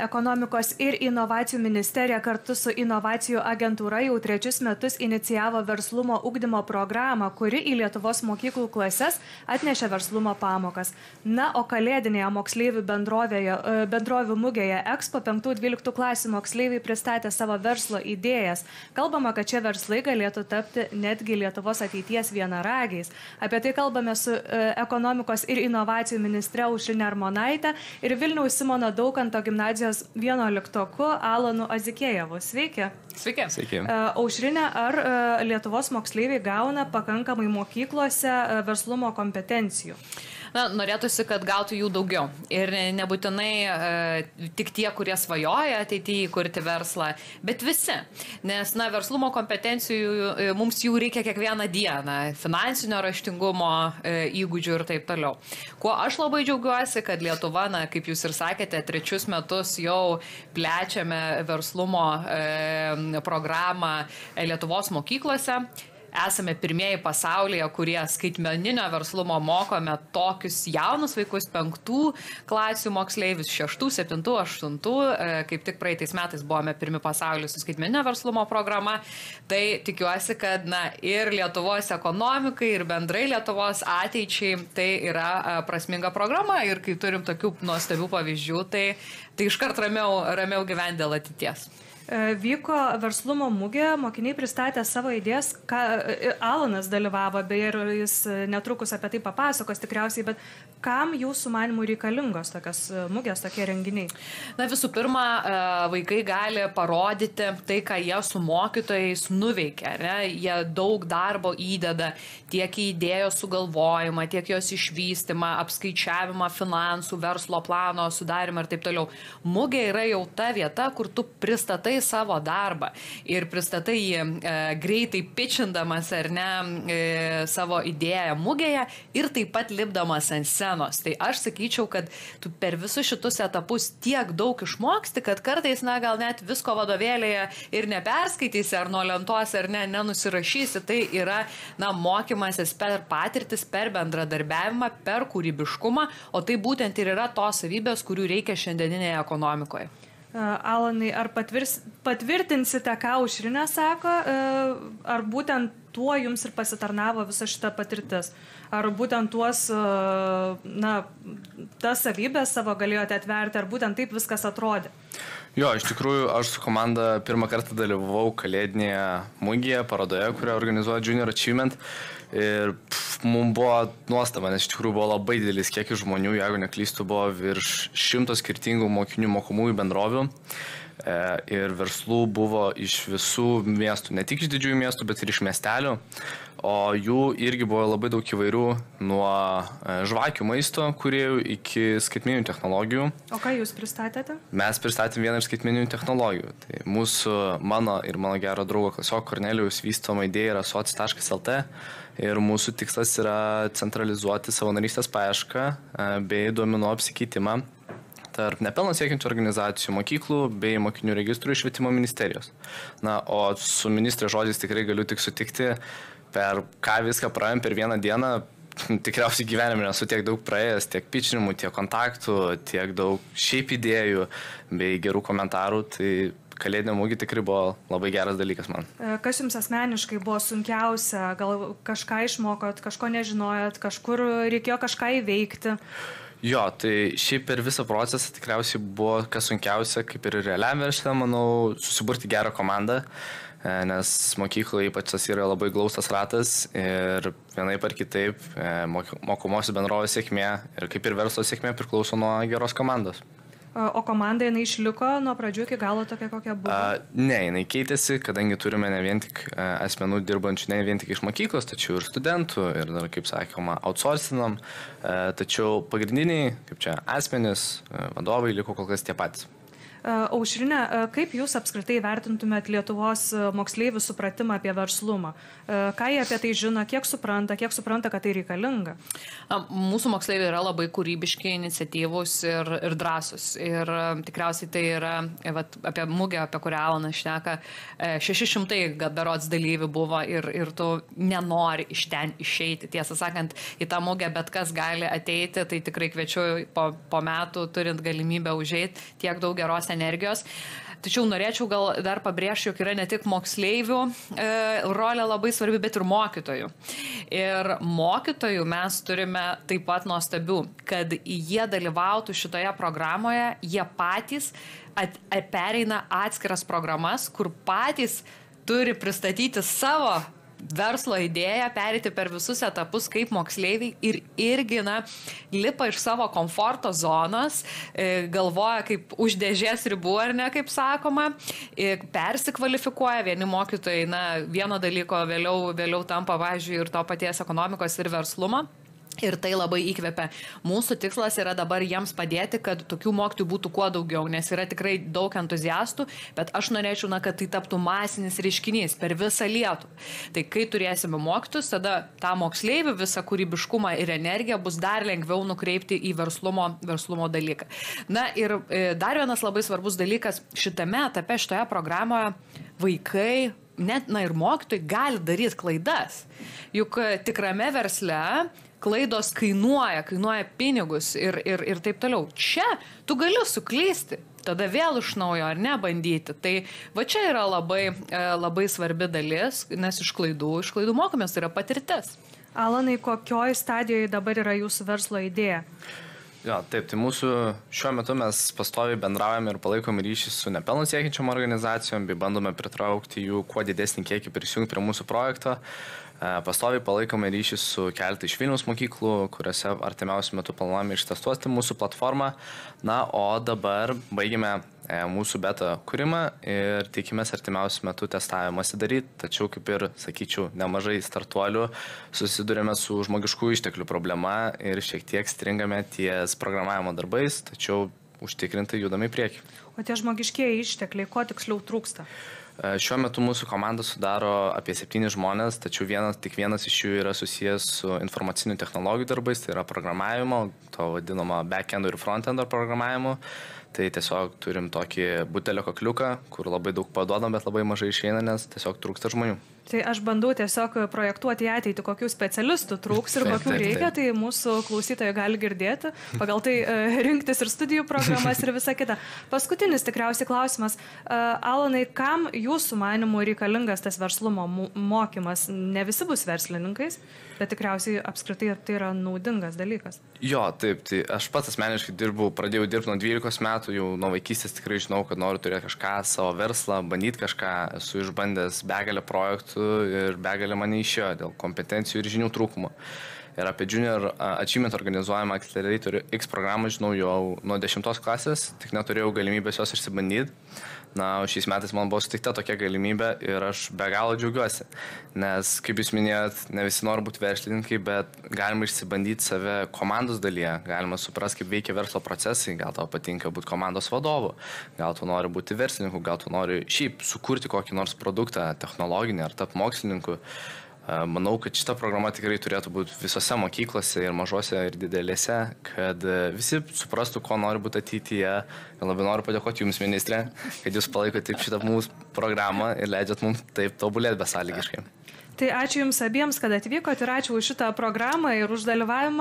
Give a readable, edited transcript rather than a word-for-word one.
Ekonomikos ir inovacijų ministerija kartu su inovacijų agentūra jau 3 metus inicijavo verslumo ugdymo programą, kuri į Lietuvos mokyklų klases atnešė verslumo pamokas. Na, o kalėdinėje moksleivių bendrovių mugėje Expo 5-12 klasių moksleiviai pristatė savo verslo idėjas. Kalbama, kad šie verslai galėtų tapti netgi Lietuvos ateities vienaragiais. Apie tai kalbame su ekonomikos ir inovacijų ministre Aušrine Armonaite ir Vilniaus Simono Daukanto gimnazijos 11-oku Alanu Azikėjevu. Sveiki. Sveiki. Sveiki. Aušrine, ar Lietuvos moksleiviai gauna pakankamai mokyklose verslumo kompetencijų? Na, norėtųsi, kad gautų jų daugiau. Ir nebūtinai tik tie, kurie svajoja ateityje įkurti verslą, bet visi. Nes, na, verslumo kompetencijų mums jų reikia kiekvieną dieną. Finansinio raštingumo įgūdžių ir taip toliau. Kuo aš labai džiaugiuosi, kad Lietuva, na, kaip jūs ir sakėte, 3 metus jau plečiame verslumo programą Lietuvos mokyklose. Esame pirmieji pasaulyje, kurie skaitmeninio verslumo mokome tokius jaunus vaikus, 5 klasių moksleivius, 6, 7, 8. Kaip tik praeitais metais buvome pirmi pasaulyje su skaitmeninio verslumo programa. Tai tikiuosi, kad na, ir Lietuvos ekonomikai, ir bendrai Lietuvos ateičiai tai yra prasminga programa. Ir kai turim tokių nuostabių pavyzdžių, tai iškart ramiau gyventi dėl ateities. Vyko verslumo mugė, mokiniai pristatė savo idėjas, Alanas dalyvavo, beje, ir jis netrukus apie tai papasakos tikriausiai, bet kam jūsų manimų reikalingos tokios mugės, tokie renginiai? Na, visų pirma, vaikai gali parodyti tai, ką jie su mokytojais nuveikia. Ne? Jie daug darbo įdeda tiek į idėjos sugalvojimą, tiek jos išvystymą, apskaičiavimą finansų, verslo plano sudarimą ir taip toliau. Mugė yra jau ta vieta, kur tu pristatai savo darbą ir pristatai jį greitai pitchindamas ar ne savo idėją mugėje ir taip pat lipdamas ant scenos. Tai aš sakyčiau, kad tu per visus šitus etapus tiek daug išmoksti, kad kartais, na, gal net visko vadovėlėje ir neperskaitysi ar nuo lentos ar nenusirašysi. Tai yra, na, mokymasis per patirtis, per bendradarbiavimą, per kūrybiškumą, o tai būtent ir yra tos savybės, kurių reikia šiandieninėje ekonomikoje. Alanai, ar patvirtinsite, ką Aušrinė sako, ar būtent tuo jums ir pasitarnavo visa šita patirtis? Ar būtent tuos, na, tas savybės savo galėjote atverti, ar būtent taip viskas atrodė? Jo, iš tikrųjų, aš su komanda pirmą kartą dalyvavau kalėdinėje mugėje, parodoje, kurią organizuoja Junior Achievement. Ir mums buvo nuostaba, nes iš tikrųjų buvo labai didelis kiekis žmonių, jeigu neklystu, buvo virš 100 skirtingų mokinių mokomųjų bendrovių. Ir verslų buvo iš visų miestų, ne tik iš didžiųjų miestų, bet ir iš miestelių. O jų irgi buvo labai daug įvairių, nuo žvakių maisto kūrėjų iki skaitmeninių technologijų. O ką jūs pristatėte? Mes pristatėm vieną iš skaitmeninių technologijų. Tai mano gero draugo klasioko Kornelijaus vystoma idėja yra soc.lt ir mūsų tikslas yra centralizuoti savanorystės paiešką bei duomenų apsikeitimą tarp nepelno siekiančių organizacijų, mokyklų bei mokinių registrų iš Švietimo ministerijos. Na, o su ministrės žodžiais tikrai galiu tik sutikti, per ką viską praėjom per vieną dieną, tikriausiai gyvenime nesu tiek daug praėjęs, tiek pitchinimų, tiek kontaktų, tiek daug šiaip idėjų bei gerų komentarų, tai kalėdinė mugė tikrai buvo labai geras dalykas man. Kas jums asmeniškai buvo sunkiausia? Gal kažką išmokot, kažko nežinojot, kažkur reikėjo kažką įveikti? Jo, tai šiaip per visą procesą tikriausiai buvo kas sunkiausia, kaip ir realiam versle, manau, susiburti gerą komandą, nes mokykloje ypač tas yra labai glaustas ratas ir vienaip ar kitaip mokomosios bendrovės sėkmė ir kaip ir verslo sėkmė priklauso nuo geros komandos. O komanda jinai išliko nuo pradžių iki galo tokia, kokia buvo? Ne, jinai keitėsi, kadangi turime ne vien tik asmenų dirbančių, ne vien tik iš mokyklos, tačiau ir studentų, ir dar, kaip sakoma, outsourcinam, tačiau pagrindiniai, kaip čia, asmenys, vadovai liko kol kas tie patys. Aušrine, kaip jūs apskritai vertintumėt Lietuvos moksleivių supratimą apie verslumą? Ką jie apie tai žino, kiek supranta, kad tai reikalinga? Mūsų moksleiviai yra labai kūrybiški, iniciatyvūs ir drąsūs. Ir tikriausiai tai yra, apie mugę, apie kurią Alanas šneka, 600 berods dalyvių buvo ir tu nenori iš ten išeiti. Tiesą sakant, į tą mugę bet kas gali ateiti, tai tikrai kviečiu po metų, turint galimybę užeiti, tiek daug geros geros energijos. Tačiau norėčiau gal dar pabrėžti, jog yra ne tik moksleivių rolė labai svarbi, bet ir mokytojų. Ir mokytojų mes turime taip pat nuostabių, kad jie dalyvautų šitoje programoje, jie patys pereina atskiras programas, kur patys turi pristatyti savo verslo idėją, perėti per visus etapus kaip moksleiviai ir irgi, lipa iš savo komforto zonos, galvoja kaip už dėžės ribų, ar ne, kaip sakoma, persikvalifikuoja, vieni mokytojai, vieno dalyko vėliau tampa, pavyzdžiui, ir to paties ekonomikos ir verslumo. Ir tai labai įkvepia. Mūsų tikslas yra dabar jiems padėti, kad tokių mokytojų būtų kuo daugiau, nes yra tikrai daug entuziastų, bet aš norėčiau, kad tai taptų masinis reiškinys per visą Lietuvą. Tai kai turėsime mokytojus, tada tą moksleivių visą kūrybiškumą ir energiją bus dar lengviau nukreipti į verslumo dalyką. Ir dar vienas labai svarbus dalykas šitame etape, šitoje programoje vaikai, net ir mokytojai gali daryti klaidas. Juk tikrame versle klaidos kainuoja pinigus ir taip toliau. Čia tu gali suklysti, tada vėl iš naujo ar ne bandyti. Tai va čia yra labai svarbi dalis, nes iš klaidų mokomės, tai yra patirtis. Alanai, kokioj stadijoje dabar yra jūsų verslo idėja? Jo, taip, tai mūsų šiuo metu mes pastoviai bendraujame ir palaikom ryšį su nepelno siekiančiom organizacijom, bei bandome pritraukti jų kuo didesnį kiekį prisijungti prie mūsų projekto. Pastoviai palaikome ryšį su keletą iš Vilniaus mokyklų, kuriuose artimiausiu metu planuojame ištestuoti mūsų platformą. O dabar baigėme mūsų beta kūrimą ir tikimės artimiausiu metu testavimąsi daryti. Tačiau, kaip ir, sakyčiau, nemažai startuolių susidurėme su žmogiškų išteklių problema ir šiek tiek stringame ties programavimo darbais, tačiau užtikrintai judame į priekį. O tie žmogiškieji ištekliai, ko tiksliau trūksta? Šiuo metu mūsų komanda sudaro apie 7 žmonės, tačiau tik vienas iš jų yra susijęs su informacinių technologijų darbais, tai yra programavimo, to vadinamo backendo ir frontendo programavimu. Tai tiesiog turim tokį butelio kakliuką, kur labai daug paduodam, bet labai mažai išeina, nes tiesiog trūksta žmonių. Tai aš bandau tiesiog projektuoti į ateitį, kokių specialistų trūks ir kokių reikia, tai mūsų klausytojai gali girdėti, pagal tai rinktis ir studijų programas ir visa kita. Paskutinis tikriausiai klausimas. Alanai, kam jūsų manimų reikalingas tas verslumo mokymas? Ne visi bus verslininkais, bet tikriausiai apskritai tai yra naudingas dalykas. Jo, taip, tai aš pats asmeniškai pradėjau dirbti nuo 12 metų, jau nuo vaikystės tikrai žinau, kad noriu turėti kažką, savo verslą, bandyti kažką, esu išbandęs begalę projektų ir begalė mane išėjo dėl kompetencijų ir žinių trūkumo. Ir apie Junior Achievement organizuojamą Accelerator X programą žinau jau nuo 10 klasės, tik neturėjau galimybės jos išsibandyti. O šiais metais man buvo suteikta tokia galimybė ir aš be galo džiaugiuosi, nes, kaip jūs minėjot, ne visi nori būti verslininkai, bet galima išsibandyti save komandos dalyje, galima suprasti, kaip veikia verslo procesai, gal tau patinka būti komandos vadovu, gal tu nori būti verslininku, gal tu nori šiaip sukurti kokį nors produktą technologinį ar tapti mokslininku. Manau, kad šita programa tikrai turėtų būti visose mokyklose ir mažose ir didelėse, kad visi suprastų, ko nori būti ateityje. Ir labai noriu padėkoti Jums, ministrė, kad Jūs palaikote taip šitą mūsų programą ir leidžiat mums taip tobulėti besąlygiškai. Tai ačiū Jums abiems, kad atvykote ir ačiū už šitą programą ir už dalyvavimą.